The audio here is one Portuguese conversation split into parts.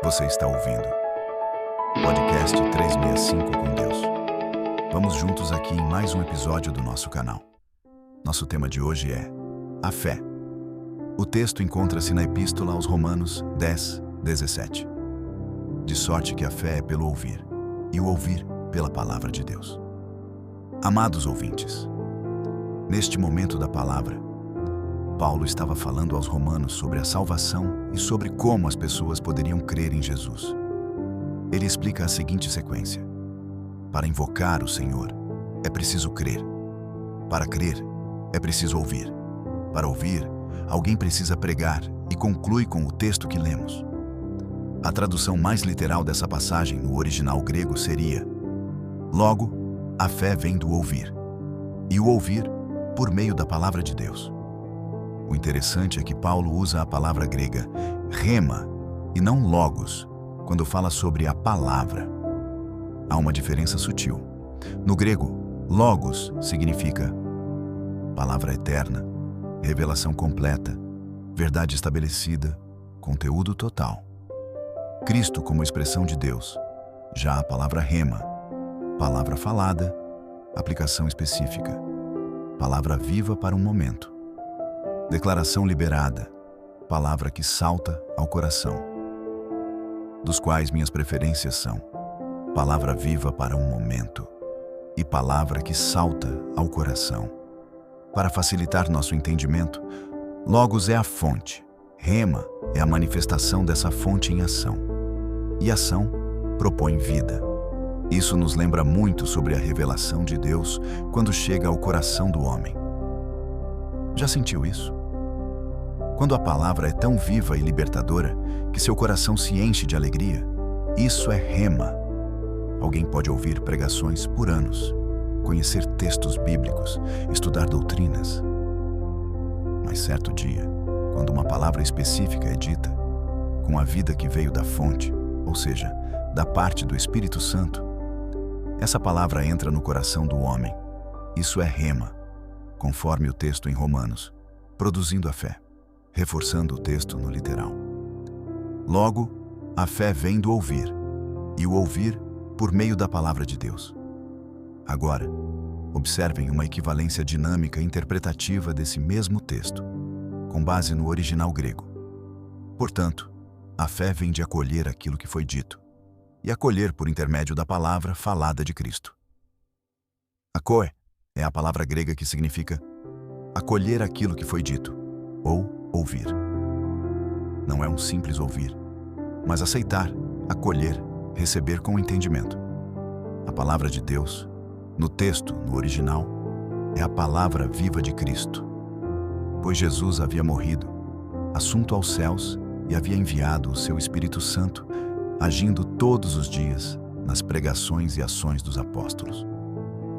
Você está ouvindo Podcast 365 com Deus. Vamos juntos aqui em mais um episódio do nosso canal. Nosso tema de hoje é a fé. O texto encontra-se na Epístola aos Romanos 10, 17. De sorte que a fé é pelo ouvir, e o ouvir pela palavra de Deus. Amados ouvintes, neste momento da palavra, Paulo estava falando aos romanos sobre a salvação e sobre como as pessoas poderiam crer em Jesus. Ele explica a seguinte sequência: para invocar o Senhor, é preciso crer. Para crer, é preciso ouvir. Para ouvir, alguém precisa pregar, e conclui com o texto que lemos. A tradução mais literal dessa passagem no original grego seria: logo, a fé vem do ouvir, e o ouvir por meio da palavra de Deus. O interessante é que Paulo usa a palavra grega rema e não logos quando fala sobre a palavra. Há uma diferença sutil. No grego, logos significa palavra eterna, revelação completa, verdade estabelecida, conteúdo total. Cristo como expressão de Deus. Já a palavra rema, palavra falada, aplicação específica, palavra viva para um momento. Declaração liberada, palavra que salta ao coração. Dos quais minhas preferências são palavra viva para um momento e palavra que salta ao coração. Para facilitar nosso entendimento, logos é a fonte, rema é a manifestação dessa fonte em ação. E ação propõe vida. Isso nos lembra muito sobre a revelação de Deus quando chega ao coração do homem. Já sentiu isso? Quando a palavra é tão viva e libertadora que seu coração se enche de alegria, isso é rema. Alguém pode ouvir pregações por anos, conhecer textos bíblicos, estudar doutrinas. Mas certo dia, quando uma palavra específica é dita, com a vida que veio da fonte, ou seja, da parte do Espírito Santo, essa palavra entra no coração do homem. Isso é rema, conforme o texto em Romanos, produzindo a fé, reforçando o texto no literal. Logo, a fé vem do ouvir, e o ouvir por meio da palavra de Deus. Agora, observem uma equivalência dinâmica e interpretativa desse mesmo texto, com base no original grego. Portanto, a fé vem de acolher aquilo que foi dito, e acolher por intermédio da palavra falada de Cristo. Akoe é a palavra grega que significa acolher aquilo que foi dito, ou ouvir. Não é um simples ouvir, mas aceitar, acolher, receber com entendimento. A palavra de Deus, no texto, no original, é a palavra viva de Cristo, pois Jesus havia morrido, assunto aos céus, e havia enviado o seu Espírito Santo, agindo todos os dias nas pregações e ações dos apóstolos.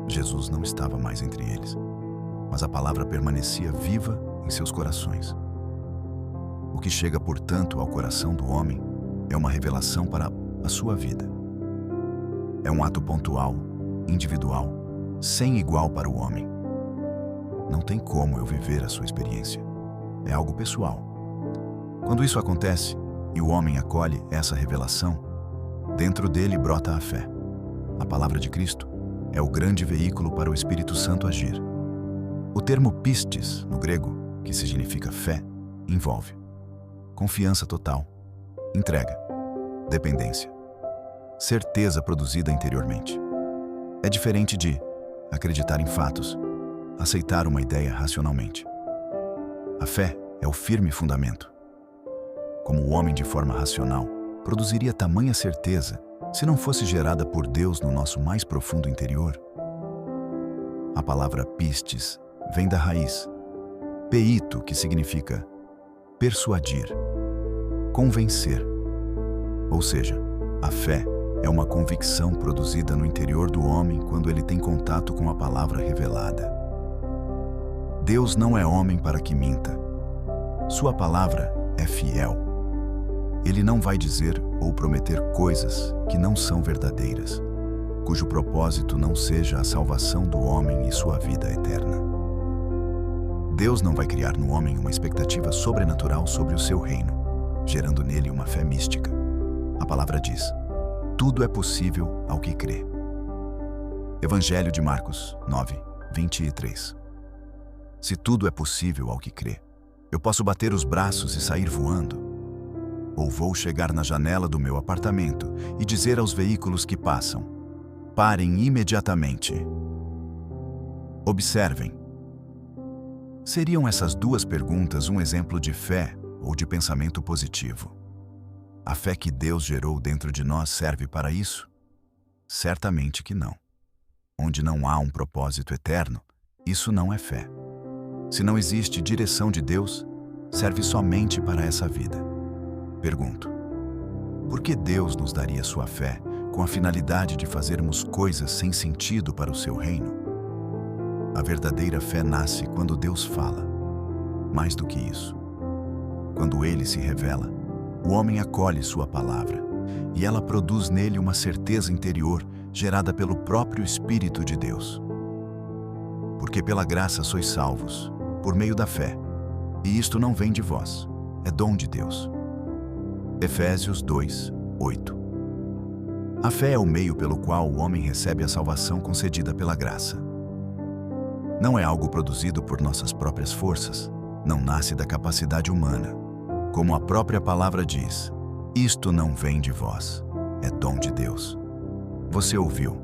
Jesus não estava mais entre eles, mas a palavra permanecia viva em seus corações. O que chega, portanto, ao coração do homem é uma revelação para a sua vida. É um ato pontual, individual, sem igual para o homem. Não tem como eu viver a sua experiência. É algo pessoal. Quando isso acontece e o homem acolhe essa revelação, dentro dele brota a fé. A palavra de Cristo é o grande veículo para o Espírito Santo agir. O termo pistis, no grego, que significa fé, envolve confiança total, entrega, dependência, certeza produzida interiormente. É diferente de acreditar em fatos, aceitar uma ideia racionalmente. A fé é o firme fundamento. Como o homem de forma racional produziria tamanha certeza se não fosse gerada por Deus no nosso mais profundo interior? A palavra pistis vem da raiz peito, que significa persuadir, convencer. Ou seja, a fé é uma convicção produzida no interior do homem quando ele tem contato com a palavra revelada. Deus não é homem para que minta. Sua palavra é fiel. Ele não vai dizer ou prometer coisas que não são verdadeiras, cujo propósito não seja a salvação do homem e sua vida eterna. Deus não vai criar no homem uma expectativa sobrenatural sobre o seu reino, gerando nele uma fé mística. A palavra diz: tudo é possível ao que crê. Evangelho de Marcos 9, 23. Se tudo é possível ao que crê, eu posso bater os braços e sair voando. Ou vou chegar na janela do meu apartamento e dizer aos veículos que passam: parem imediatamente. Observem. Seriam essas duas perguntas um exemplo de fé ou de pensamento positivo? A fé que Deus gerou dentro de nós serve para isso? Certamente que não. Onde não há um propósito eterno, isso não é fé. Se não existe direção de Deus, serve somente para essa vida. Pergunto: por que Deus nos daria sua fé com a finalidade de fazermos coisas sem sentido para o seu reino? A verdadeira fé nasce quando Deus fala. Mais do que isso, quando Ele se revela, o homem acolhe sua palavra e ela produz nele uma certeza interior gerada pelo próprio Espírito de Deus. Porque pela graça sois salvos, por meio da fé, e isto não vem de vós, é dom de Deus. Efésios 2, 8. A fé é o meio pelo qual o homem recebe a salvação concedida pela graça. Não é algo produzido por nossas próprias forças, não nasce da capacidade humana. Como a própria palavra diz, isto não vem de vós, é dom de Deus. Você ouviu?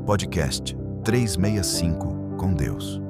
Podcast 365 com Deus.